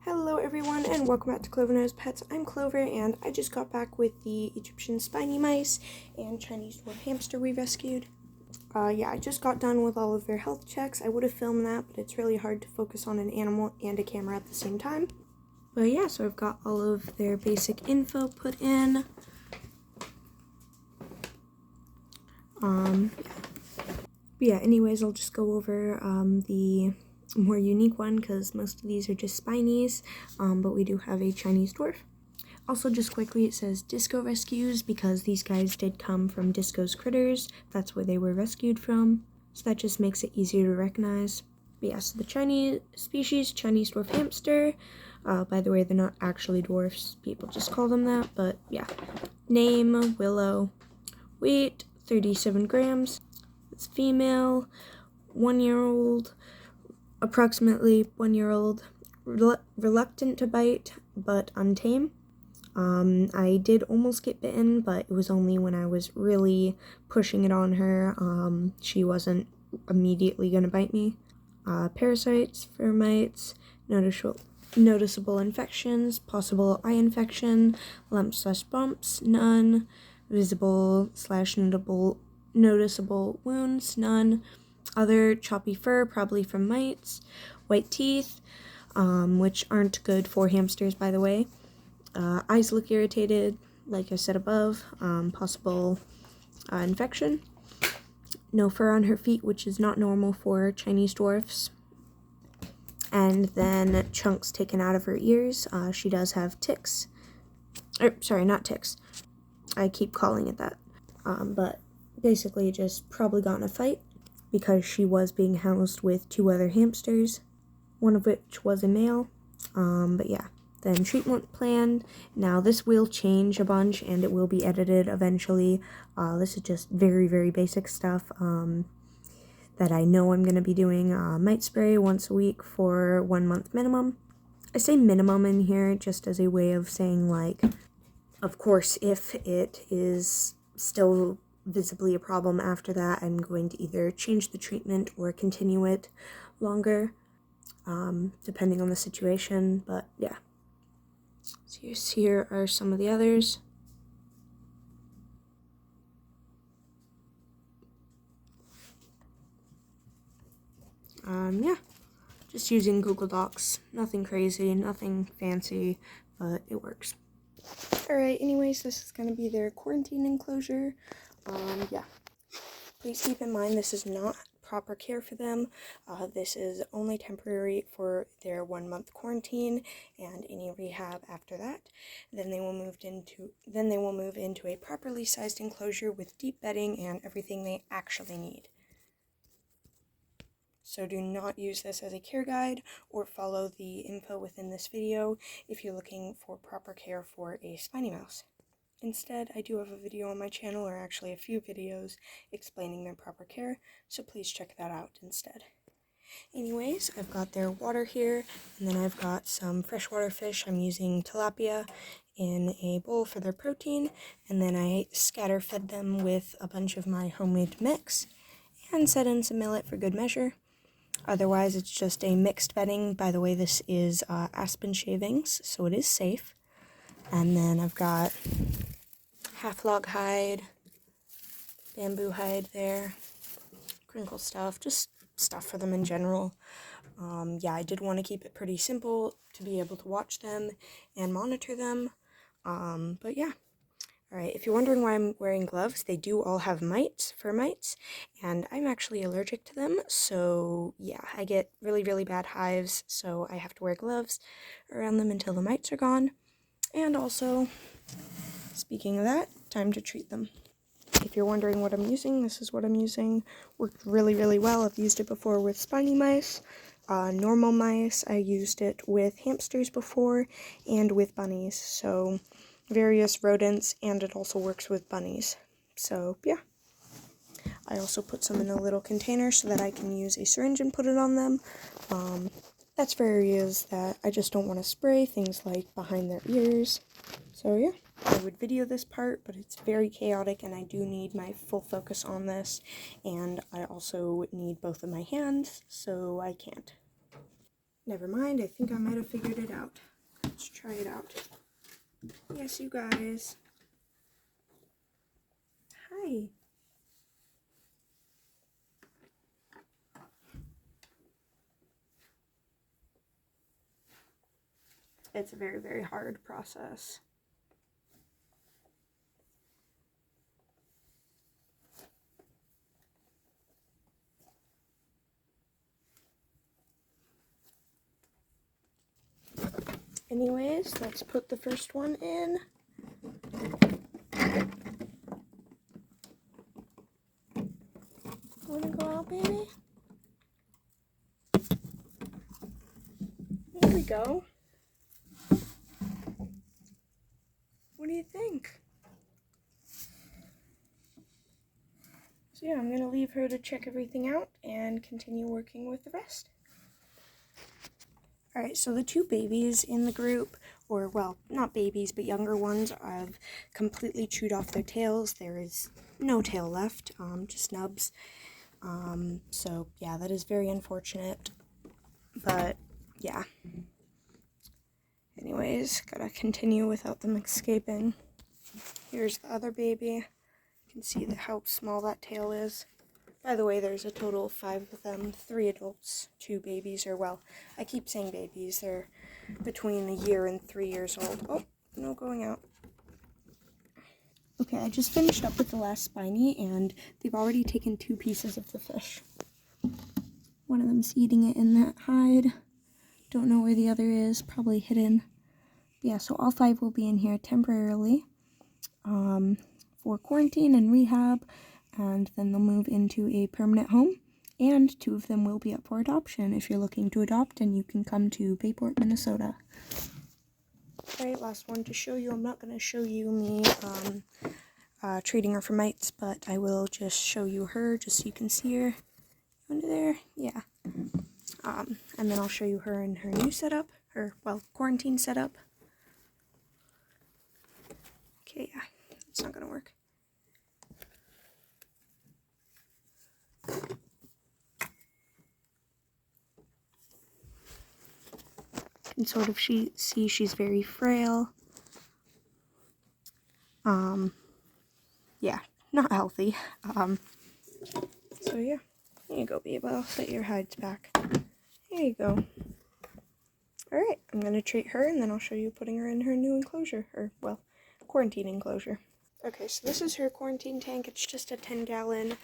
Hello everyone and welcome back to Clover Knows Pets. I'm Clover and I just got back with the Egyptian Spiny mice and Chinese Dwarf hamster we rescued. I just got done with all of their health checks. I would have filmed that, but it's really hard to focus on an animal and a camera at the same time. But yeah, so I've got all of their basic info put in. Anyways, I'll just go over the more unique one because most of these are just Spinies, but we do have a Chinese Dwarf. Also, just quickly, it says Disco Rescues because these guys did come from Disco's Critters. That's where they were rescued from, so that just makes it easier to recognize. But yeah, so the Chinese species, Chinese Dwarf hamster. By the way, they're not actually dwarfs. People just call them that, but yeah. Name, Willow. Weight, 37 grams. It's female, 1-year-old, approximately 1-year-old, reluctant to bite, but untame. I did almost get bitten, but it was only when I was really pushing it on her. She wasn't immediately going to bite me. Parasites, mites, noticeable infections, possible eye infection, lumps/bumps, none, visible/noticeable wounds, none. Other choppy fur, probably from mites. White teeth, which aren't good for hamsters, by the way. Eyes look irritated, like I said above. Possible infection. No fur on her feet, which is not normal for Chinese dwarfs. And then chunks taken out of her ears. She does have ticks. Not ticks. I keep calling it that. But basically just probably got in a fight because she was being housed with 2 other hamsters, one of which was a male. But yeah, then treatment plan. Now this will change a bunch and it will be edited eventually. This is just very, very basic stuff that I know I'm going to be doing. Mite spray once a week for 1 month minimum. I say minimum in here just as a way of saying, like, of course, if it is still visibly a problem after that, I'm going to either change the treatment or continue it longer, depending on the situation. But yeah, so here are some of the others. Just using Google Docs. Nothing crazy, nothing fancy, but it works. Alright, anyways, this is going to be their quarantine enclosure. Please keep in mind this is not proper care for them. This is only temporary for their 1 month quarantine and any rehab after that. Then they will move into a properly sized enclosure with deep bedding and everything they actually need. So do not use this as a care guide or follow the info within this video if you're looking for proper care for a spiny mouse. Instead, I do have a video on my channel, or actually a few videos, explaining their proper care, so please check that out instead. Anyways, I've got their water here, and then I've got some freshwater fish. I'm using tilapia in a bowl for their protein, and then I scatter fed them with a bunch of my homemade mix, and set in some millet for good measure. Otherwise, it's just a mixed bedding. By the way, this is aspen shavings, so it is safe. And then I've got half log hide, bamboo hide there, crinkle stuff, just stuff for them in general. I did want to keep it pretty simple to be able to watch them and monitor them. But yeah. Alright, if you're wondering why I'm wearing gloves, they do all have fur mites, and I'm actually allergic to them, so yeah, I get really, really bad hives, so I have to wear gloves around them until the mites are gone. And also, speaking of that, time to treat them. If you're wondering what I'm using, this is what I'm using. Worked really, really well. I've used it before with spiny mice, normal mice. I used it with hamsters before, and with bunnies, so various rodents, and it also works with bunnies. So yeah, I also put some in a little container so that I can use a syringe and put it on them. That's for areas that I just don't want to spray, things like behind their ears. So yeah, I would video this part, but it's very chaotic and I do need my full focus on this, and I also need both of my hands, so I can't. Never mind, I think I might have figured it out. Let's try it out. Yes, you guys. Hi. It's a very, very hard process. Anyways, let's put the first one in. Wanna go out, baby? There we go. What do you think? So yeah, I'm gonna leave her to check everything out and continue working with the rest. Alright, so the two babies in the group, or well, not babies, but younger ones, have completely chewed off their tails. There is no tail left, just nubs. So yeah, that is very unfortunate, but yeah. Anyways, gotta continue without them escaping. Here's the other baby. You can see how small that tail is. By the way, there's a total of 5 of them, 3 adults, 2 babies, or well, I keep saying babies, they're between a year and 3 years old. Oh, no going out. Okay, I just finished up with the last spiny, and they've already taken 2 pieces of the fish. One of them's eating it in that hide. Don't know where the other is, probably hidden. But yeah, so all 5 will be in here temporarily for quarantine and rehab, and then they'll move into a permanent home, and 2 of them will be up for adoption if you're looking to adopt, and you can come to Bayport, Minnesota. Alright, last one to show you. I'm not going to show you me treating her for mites, but I will just show you her just so you can see her. Under there? Yeah. And then I'll show you her in her new setup, her, well, quarantine setup. Okay, yeah, it's not going to work. And sort of see she's very frail. Yeah, not healthy. So yeah, here you go, babe. I'll set your hides back. There you go. Alright, I'm gonna treat her and then I'll show you putting her in her new enclosure, or, well, quarantine enclosure. Okay, so this is her quarantine tank. It's just a 10-gallon.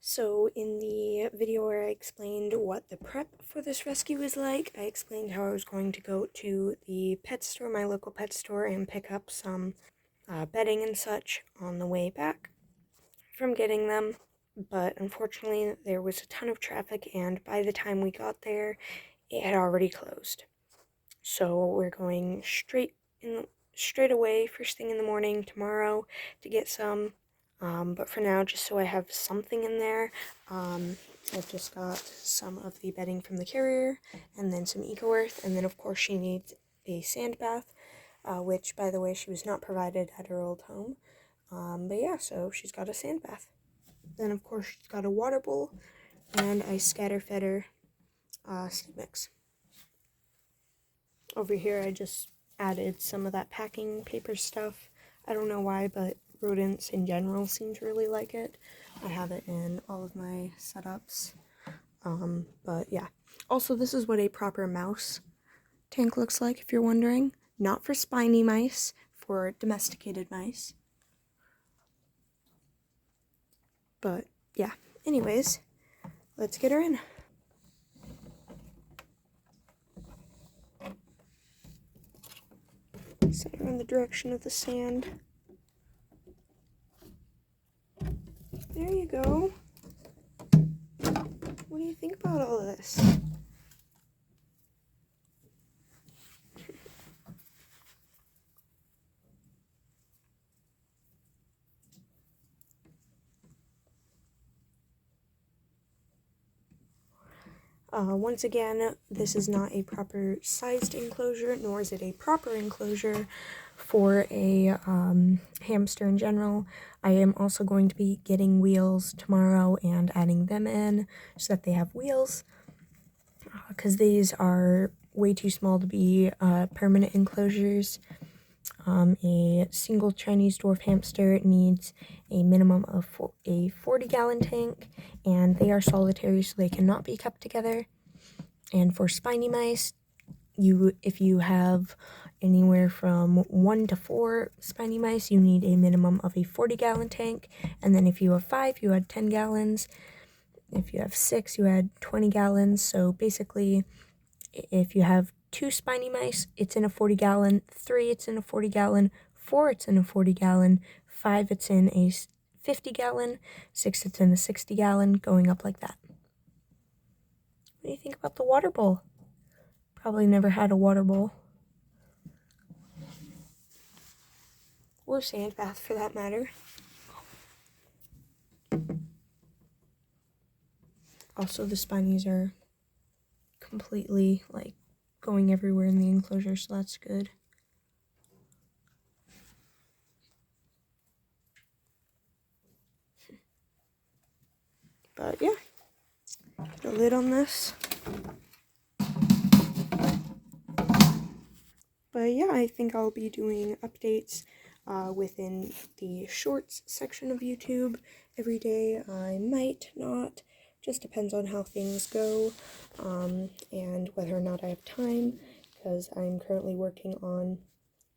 So in the video where I explained what the prep for this rescue is like, I explained how I was going to go to the pet store, my local pet store, and pick up some bedding and such on the way back from getting them. But unfortunately, there was a ton of traffic, and by the time we got there, it had already closed. So we're going straight away, first thing in the morning tomorrow, to get some. But for now, just so I have something in there, I've just got some of the bedding from the carrier, and then some Eco Earth, and then of course she needs a sand bath, which, by the way, she was not provided at her old home. But yeah, so she's got a sand bath. Then of course she's got a water bowl, and I scatter fed her seed mix. Over here I just added some of that packing paper stuff. I don't know why, but rodents in general seem to really like it. I have it in all of my setups. But yeah. Also, this is what a proper mouse tank looks like, if you're wondering. Not for spiny mice, for domesticated mice. But yeah. Anyways, let's get her in. Set her in the direction of the sand. There you go. What do you think about all this? Once again, this is not a proper sized enclosure, nor is it a proper enclosure for a hamster in general. I am also going to be getting wheels tomorrow and adding them in so that they have wheels, because these are way too small to be permanent enclosures. A single Chinese Dwarf hamster needs a minimum of a 40-gallon tank, and they are solitary, so they cannot be kept together. And for spiny mice, if you have anywhere from 1 to 4 spiny mice, you need a minimum of a 40-gallon tank. And then if you have 5, you add 10 gallons. If you have 6, you add 20 gallons. So basically, if you have 2 spiny mice, it's in a 40-gallon. 3, it's in a 40-gallon. 4, it's in a 40-gallon. 5, it's in a 50-gallon. 6, it's in a 60-gallon, going up like that. What do you think about the water bowl? Probably never had a water bowl. Or sand bath, for that matter. Also, the spinies are completely, like, going everywhere in the enclosure, so that's good. But yeah, the lid on this. But yeah, I think I'll be doing updates within the shorts section of YouTube every day. I might not, just depends on how things go and whether or not I have time, because I'm currently working on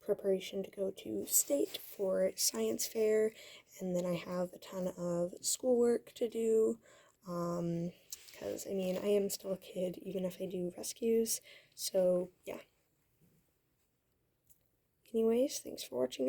preparation to go to state for science fair, and then I have a ton of schoolwork to do, because I mean, I am still a kid even if I do rescues, so yeah. Anyways, thanks for watching.